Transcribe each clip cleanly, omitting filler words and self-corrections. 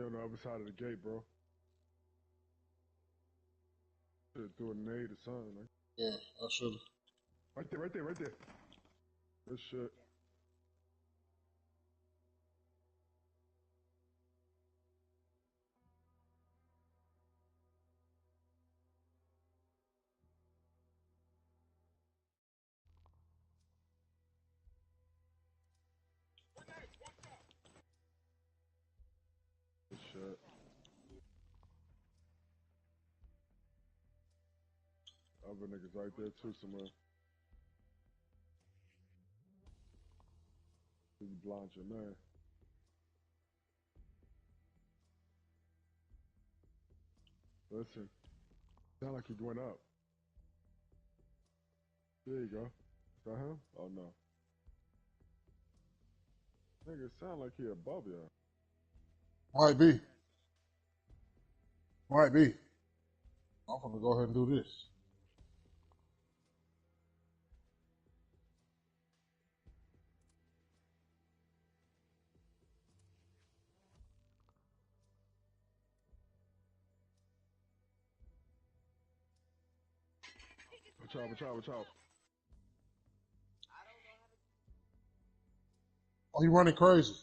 He on the other side of the gate, bro. Should've threw a nade or something. Like. Yeah, I should have. Right there, right there, right there. Good shit. Good shit. Other niggas right there too somewhere. You blind your man. Listen. Sound like he went up. There you go. Is that him? Oh no. Nigga sound like he above you. Might be. Might be. I'm gonna go ahead and do this. Watch out, watch out, watch out. Oh, you running crazy.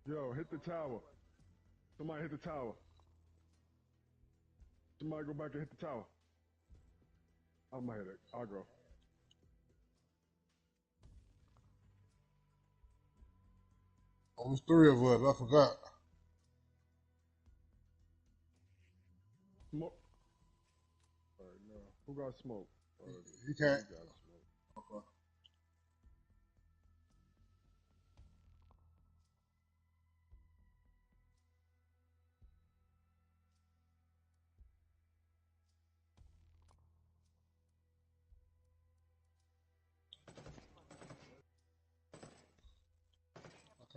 Yo, hit the tower. Somebody hit the tower. Somebody go back and hit the tower. I might hit it. I'll go. Only 3 of us. I forgot. Smoke. Alright, no. Who got smoke? He can't. He got smoke. Okay.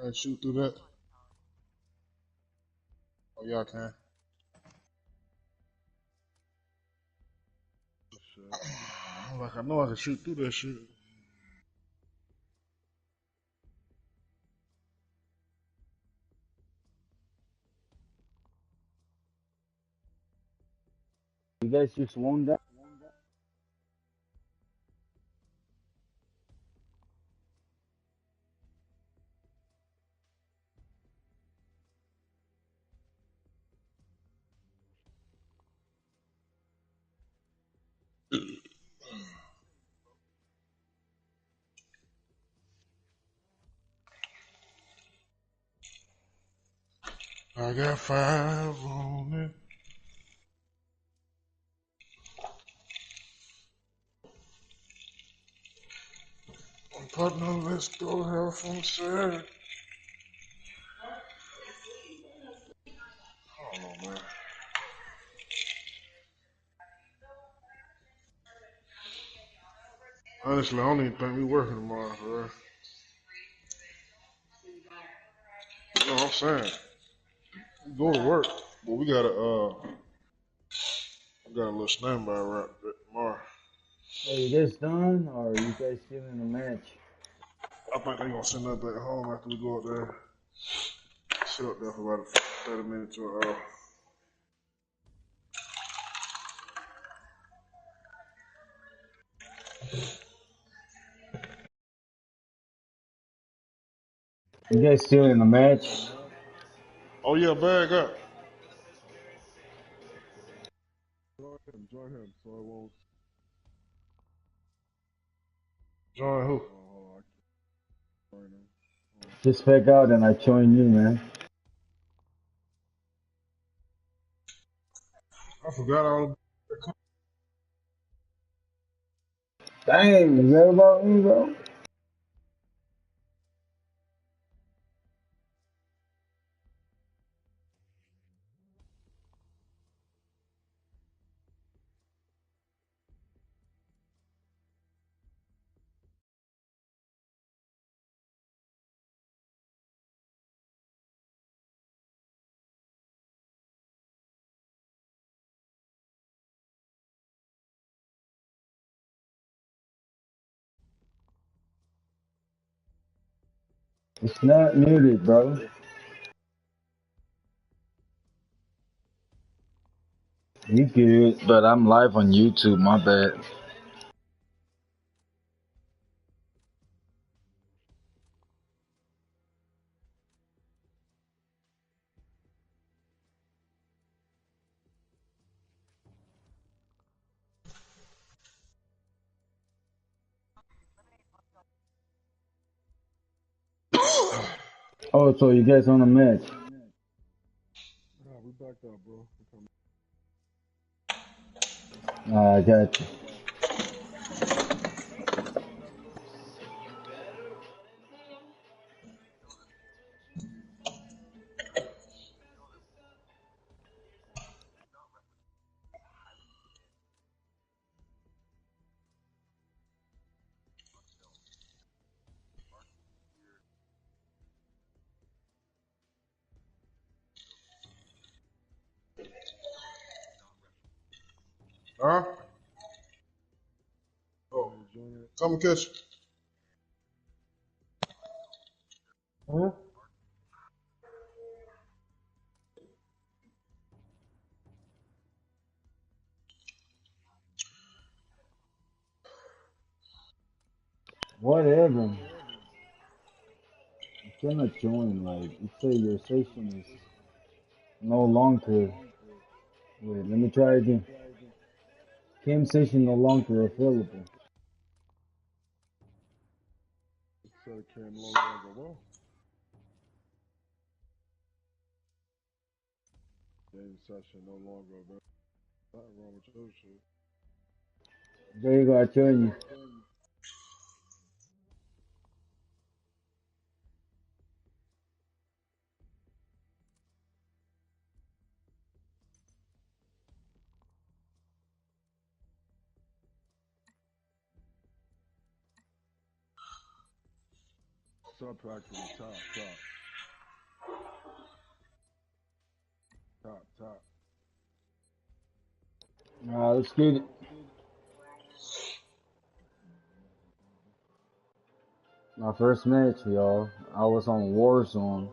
I can't shoot through that. Oh, yeah, I can. Shit. I'm like, I know I can shoot through that shit. You guys just won that? I got 5 on it. Partner, let's go have some sex. I don't know, man. Honestly, I don't even think we working tomorrow, bro. You know what I'm saying? We go to work, but we got a little standby right tomorrow. Are you guys done, or are you guys still in the match? I think they gonna send us back home after we go up there. Sit up there for about 30 minutes to an hour. You guys still in the match? Oh yeah, bag up. Join him, so I won't. Join who? Oh, I can't join him. Just back out and I join you, man. I forgot all. Dang, is that about me, bro? It's not muted, bro. You good, but I'm live on YouTube, my bad. Oh, so you guys on the match? Nah, we backed up, bro. I got you. Huh? Oh, Somebody join it. come and catch you. Huh? Whatever. You cannot join. Like it say your session is no longer. Wait, let me try again. Game session no longer available. It said Cam no longer well. Game session no longer available. Nothing wrong with your shit. There you go. I join you. Subtracting top. Let's get it. My first match, y'all. I was on Warzone,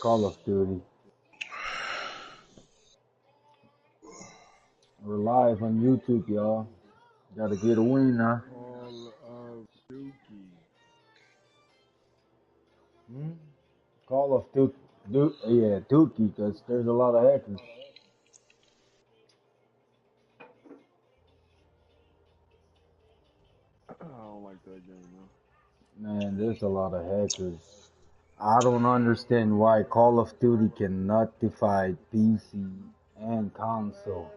Call of Duty. We're live on YouTube, y'all. Gotta get a win now. Call of Duty. Hmm? Call of Duty. Yeah, Duty, because there's a lot of hackers. I don't like that game, man. Man, there's a lot of hackers. I don't understand why Call of Duty can notify PC and console.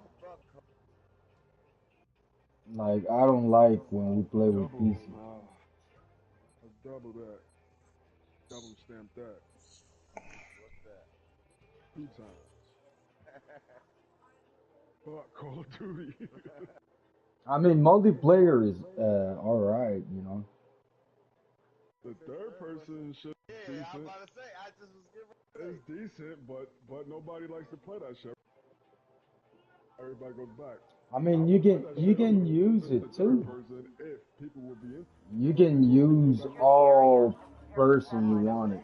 Like, I don't like when we play with Double, PC. double that. Double stamp that. 2 times. Fuck Call of Duty. I mean, multiplayer is alright, you know. The third person shit is decent. It's decent, but nobody likes to play that shit. Everybody goes back. I I mean, would play that you shit can use with it the third too. person if people would be in. You can use all person you want it.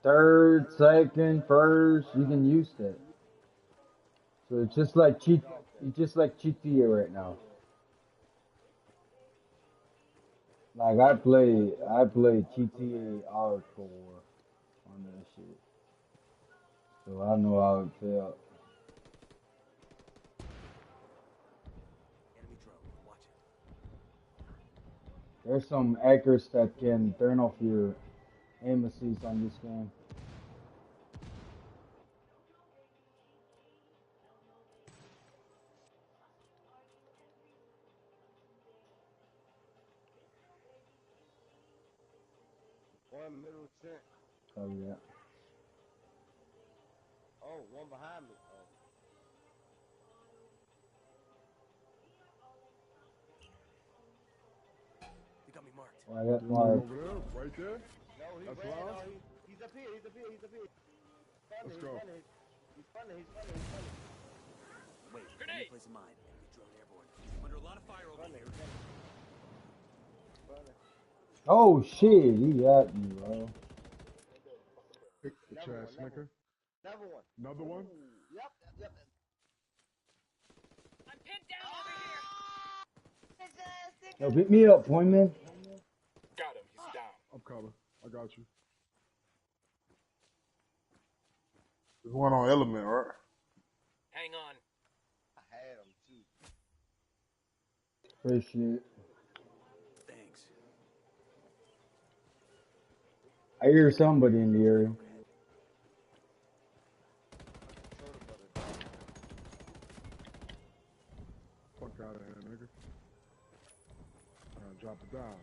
Third, second, first, you can use that. So it's just like GTA right now. Like I play GTA Hardcore on that shit, so I know how it felt. There's some hackers that can turn off your embassies on this game. Oh yeah. Well, I got Like marked. over there, right there. That's live. Let's go. Oh shit, he got me, bro. Pick the trash snicker. Another one? I'm pinned down over here. Yo, pick me up, point man. Got him. He's down. I'm coming. I got you. There's one on Element, right? Hang on. Appreciate it. Thanks. I hear somebody in the area. Fuck out of here, nigga. Drop it down.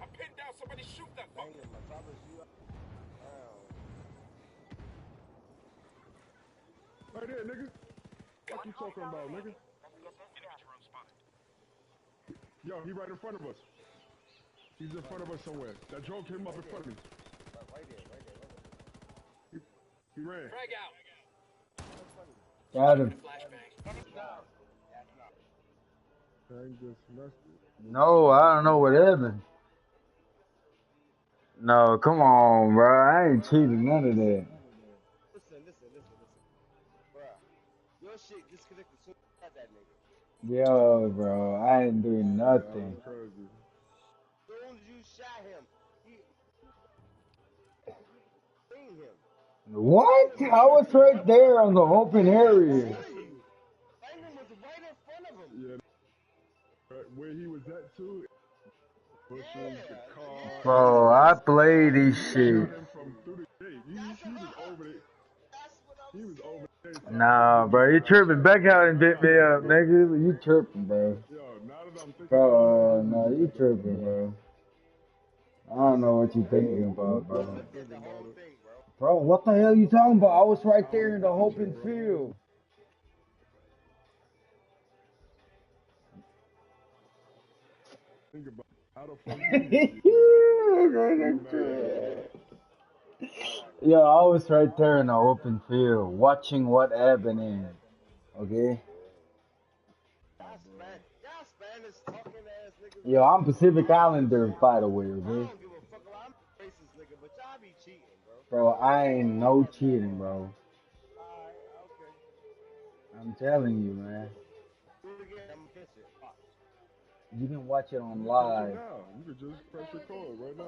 I'm pinned down. Somebody shoot that fucker. Right there, nigga. What you talking about, nigga? Yo, he right in front of us. He's in front of us somewhere. That drone came up in front of me. He ran. Frag out. Got him. Flashbang. Dang, just messed it. No, I don't know what happened. No, come on, bro. I ain't cheating none of that. Your shit disconnected so bad that nigga. Yo, bro, I ain't doing nothing. Crazy. As soon as you shot him, he seen him. What? I was right there on the open area. Finding was right in front of him. Yeah. Where he was at too. Bushes, the car. Bro, I play this shit. Him from through the gate. He was over there. He was over there. Nah, bro, you tripping. Back out and bit me up, nigga. You tripping, bro. Yo, now that I'm thinking Bro, no, you tripping, bro. I don't know what you thinking about, bro. Did the whole thing, bro. Bro, what the hell you talking about? I was right there in the open field. think about how the fuck Yo, I was right there in the open field, watching what happening. Okay? Y'all Spanish talking ass niggas. Yo, I'm Pacific Islander, by the way, I okay? don't give a fuck about I'm racist nigga, but y'all be cheating, bro. Bro, I ain't no cheating, bro. Alright, okay. I'm telling you, man. Do it again, I'm gonna catch it. Watch. You can watch it on live. now. You could just press record right now.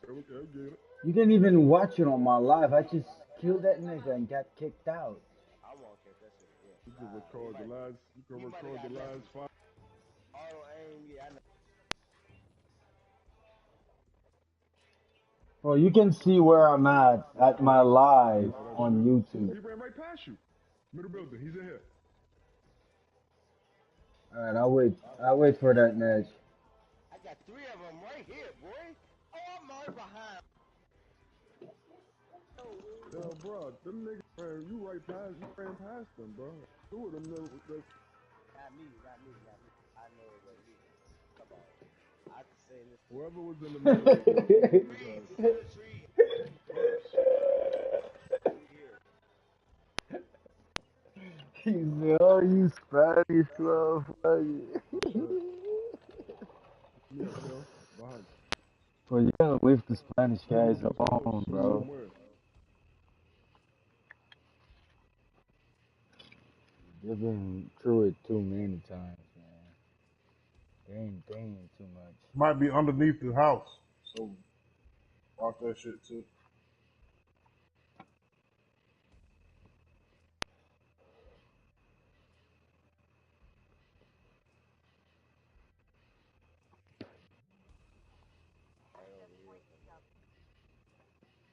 Okay, get it. You didn't even watch it on my live. I just killed that nigga and got kicked out. I won't catch that shit again. You can record the last. You can record the last 5. Auto aim, yeah, I know. Bro, you can see where I'm at my live on YouTube. He ran right past you. Middle building. He's in here. Alright, I'll wait for that match. I got 3 of them right here, boy. Oh, I'm right behind. Yo, bro, them niggas ran you right past. You ran past them, bro. 2 of them. Not me. I know it was me. Come on. I can say this. Whoever was in the middle. He said, oh, you Spanish motherfucker. Bro, you gotta leave the Spanish guys alone, bro. They've been through it too many times, man. They ain't too much. Might be underneath the house. So watch that shit too.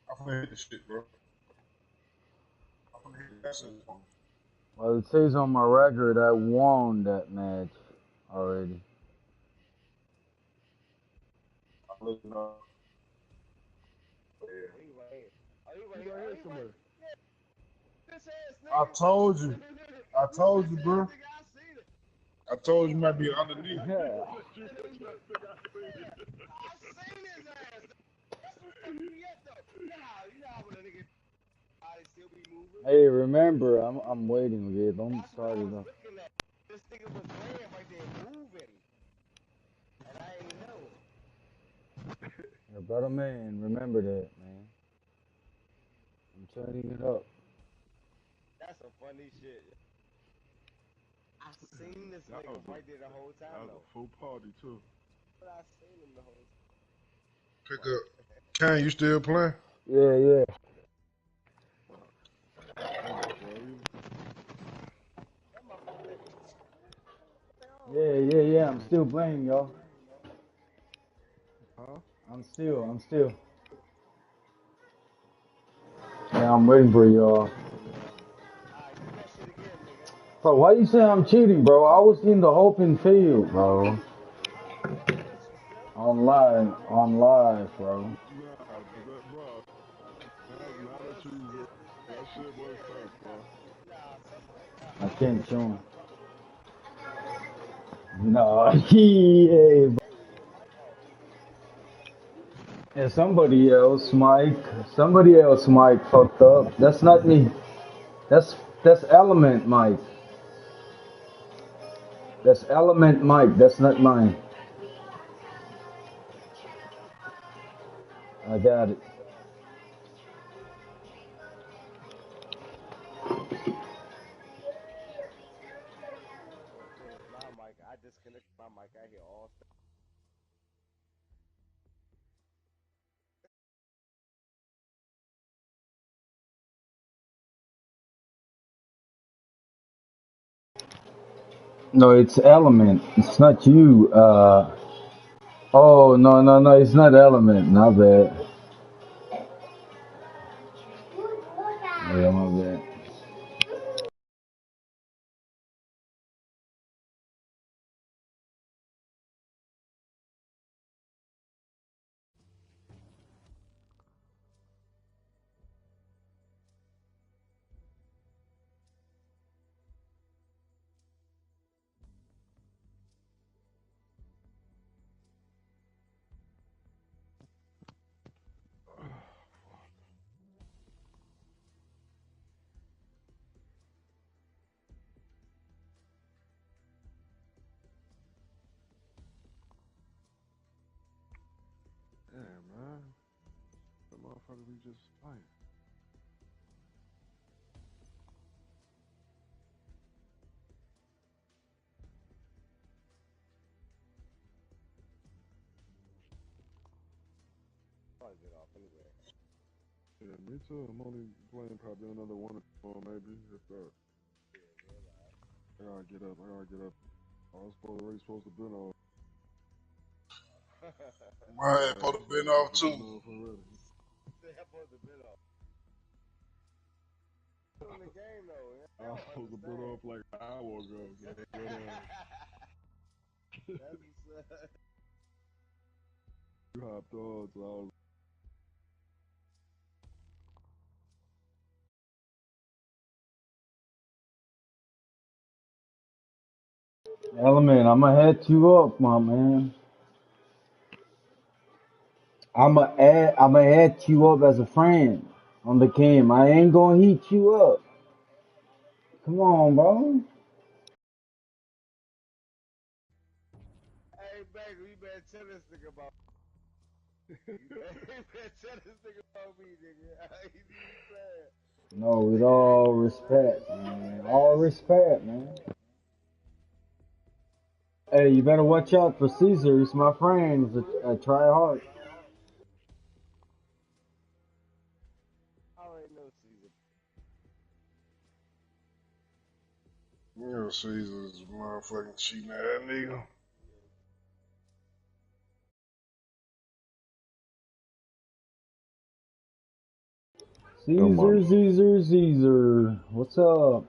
I'm gonna hit the shit, bro. I'm gonna hit that shit. Well, it says on my record I won that match already. I'll let you know. I told you, bro. I told you might be underneath. Hey, remember, I'm waiting, okay? Don't start it up. This nigga was laying right there moving. And I ain't know. Your brother man, remember that, man. I'm turning it up. That's some funny shit. I seen this That nigga was right there the whole that time was a though. full party too. But I seen him the whole time. Pick What? up. Kane, you still playing? Yeah, yeah. That was crazy. That motherfucker. What they on? Yeah, yeah, yeah. I'm still playing, y'all. Huh? I'm still. Yeah, I'm waiting for y'all. Alright, do that shit again, nigga. Bro, why you say I'm cheating, bro? I was in the open field, bro. I'm looking at you, Shep. On live, bro. Nah, cause that, bro. Now that It's, you, it's, that shit was tough, bro. nah, I can't show him. No, yeah. oh, Yeah, somebody else, Mike, fucked up. That's not me. That's Element, Mike. That's Element, Mike. That's not mine. I got it. yeah, my mic. I disconnected my mic. I hear all stuff. No, it's Element. It's not you. Oh, no, no, no. It's not Element. Not bad. Yeah, my bad. Damn, man. The motherfucker be just playing. I'll get off anyway. Yeah, me too. I'm only playing probably another one or two more, maybe. If that. Yeah, realize. I gotta get up. I gotta get up. I was already supposed to been on. My head Yeah, supposed to been supposed off to too. been off already. They supposed to been off. In the game though, yeah, I I was don't supposed to been understand. off like an hour ago. So, That's what's up. you hopped on, so I was. Element, I'ma hit you up, my man. I'ma add you up as a friend on the game. I ain't gonna heat you up. Come on, bro. Hey, Bagel, you better tell this nigga about. You better tell this nigga about me, nigga. He playing. No, with Nigga, all respect, man. All respect, man. Hey, you better watch out for Caesar. He's my friend. He's a try hard. I already know Caesar. You know, Caesar's motherfucking cheating ass nigga. Come on. Caesar. What's up?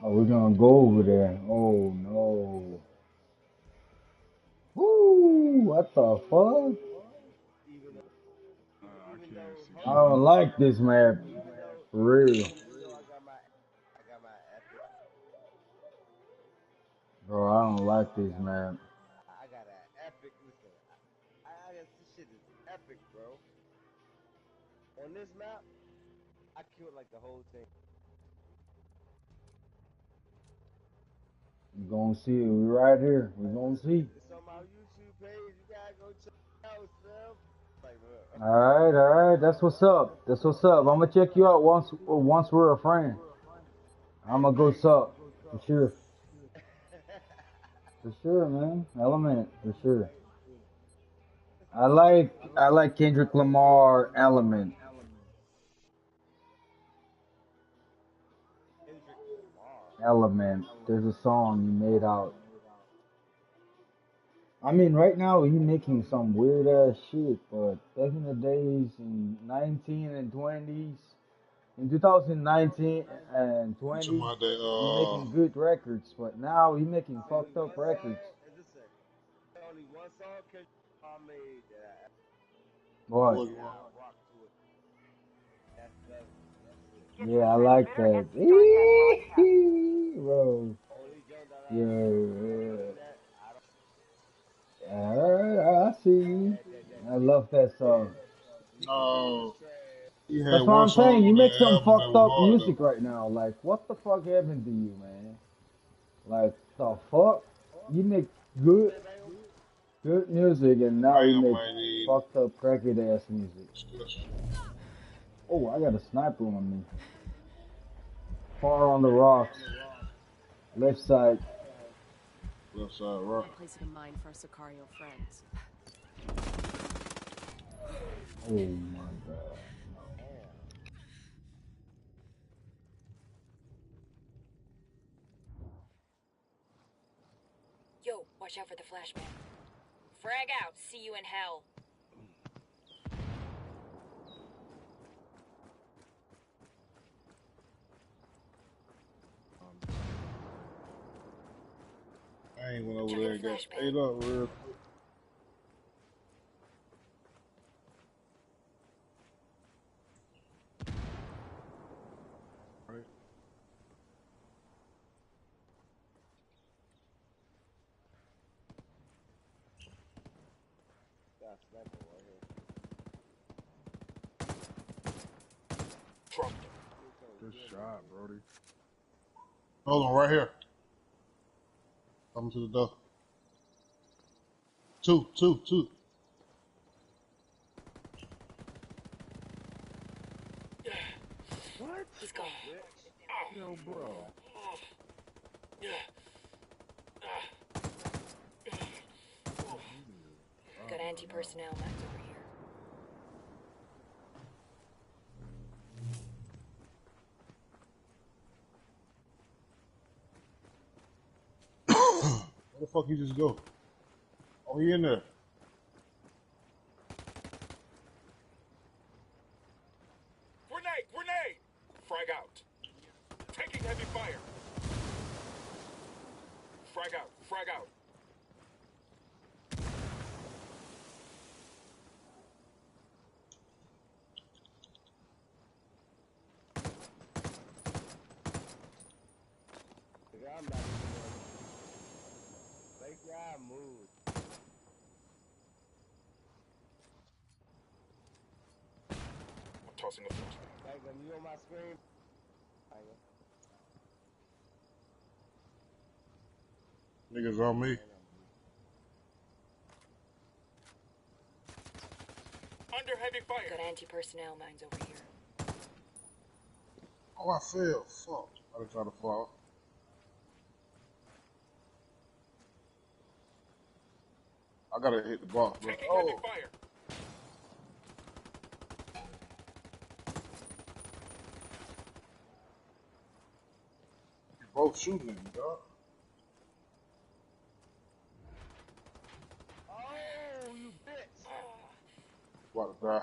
Oh, we're gonna go over there. Oh no. Woo! What the fuck? Even though, I even can't though, see I hold shit. on. don't like this map. Even though, For real. even though I got my epic. Bro, I don't like this map. I got an epic. Listen, I guess this shit is epic, bro. on this map, I killed like the whole team. We gonna see it. We right here. We gonna see. It's on my YouTube page. You gotta go check it out, Slim. Like, bro. All right. That's what's up. That's what's up. I'm gonna check you out once we're a friend. I'm gonna go sub for sure. For sure, man. Element for sure. I like Kendrick Lamar Element. Kendrick Lamar. Element. There's a song he made out. I mean, right now he's making some weird ass shit, but back in the days in 19 and 20s, in 2019 and You talking 20, about he that, making good records, but now he making Only fucked up one records. song. It's a second. Only one song Kendrick Lamar made that What? what, I rock to it. That's it. Yeah, I like that. Bro. Only joke that I Yeah, other than that, I don't. yeah. I see you. I love that song. Niggas no, trash. he had That's what one I'm saying. song You on make that some album that fucked was up hard though. music right now. Like, what the fuck happened to you, man? Like, the fuck? You make good, good music, and now you Bangers make might need fucked up, crackhead ass music. discussion. Oh, I got a sniper on me. Far on the rocks, left side. Left side rock. I'm placing a mine for our Sicario friends. Oh my god. Yo, watch out for the flashbang. Frag out. See you in hell. I ain't went over Check there the and got flashbang. ate up real quick. Right? Got a sniper right here. Dropped him. Good shot, Brody. Hold on, right here. Coming to the door. Two. What? He's gone. Yo, bro. Got anti-personnel mines over here. Where the fuck you just go? Oh, he in there. Grenade! Frag out. Taking heavy fire. Frag out. Nigga, I'm not even there. Like, yeah, I moved. I'm tossing a flashbang. Like, when you on my screen, Niggas on me. Under heavy fire. Got anti-personnel mines over here. Oh, I fell. Fuck. I done tried to fall. I gotta hit the box, bro. Taking heavy Oh, fire. you both shooting at me, dog. oh, you bitch! About to die.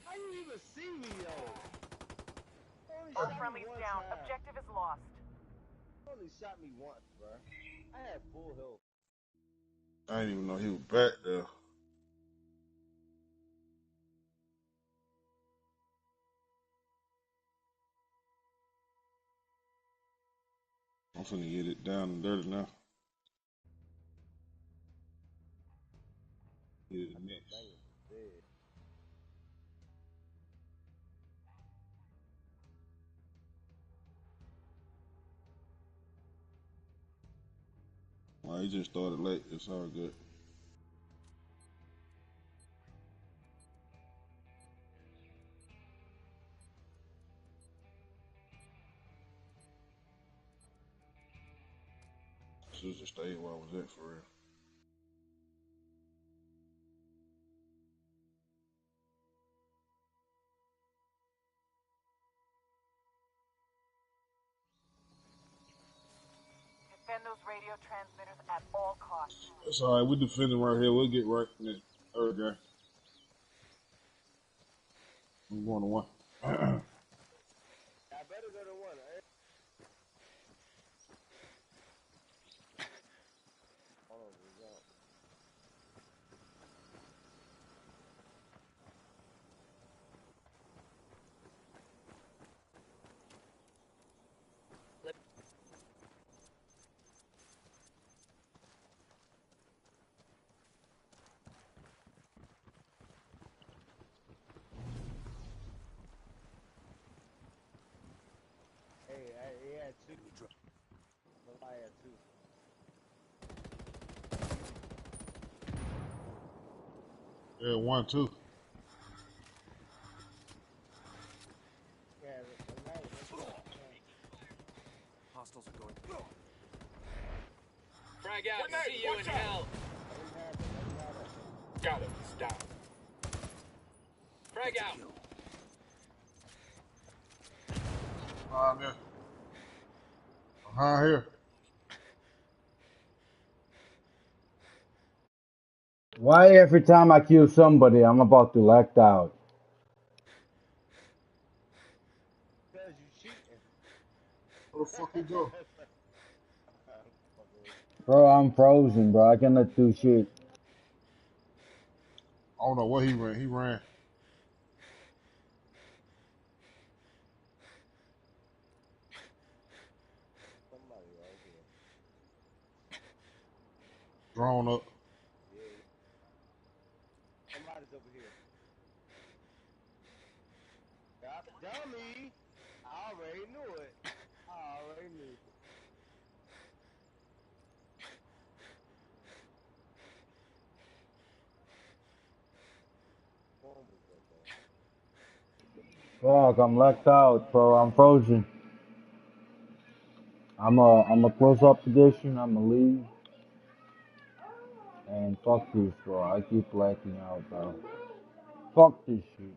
How you even see me, yo? Only All shot me friendlies one down. time. Objective is lost. Only shot me once, bro. I had full health. I didn't even know he was back there. I'm finna get it down and dirty now. Get it next. Bang it, dead. Well, he just started late. It's all good. Should just stayed where I was at for real. Defend those radio transmitters at all costs. It's all right. We defending right here. We'll get right in this third guy. I'm going to one. I better go to one. Hold on, he had two. I had two. Yeah, 1, 2. Yeah, Hostiles are going. Frag out. See you in hell. Got him. He's down. Frag out. Behind there. Behind here. Why every time I kill somebody, I'm about to lack out? because you cheating. Where the fuck he go? Bro, I'm frozen, bro. I cannot do shit. I don't know where he ran. He ran. Somebody right here. Drawn up. Yeah. Somebody's over here. Dummy! I already knew it. I already knew it. Fuck, I'm lacked out, bro. I'm frozen. I'm a close up position. I'm a leave. And fuck this, bro. I keep lacking out, bro. Fuck this shit.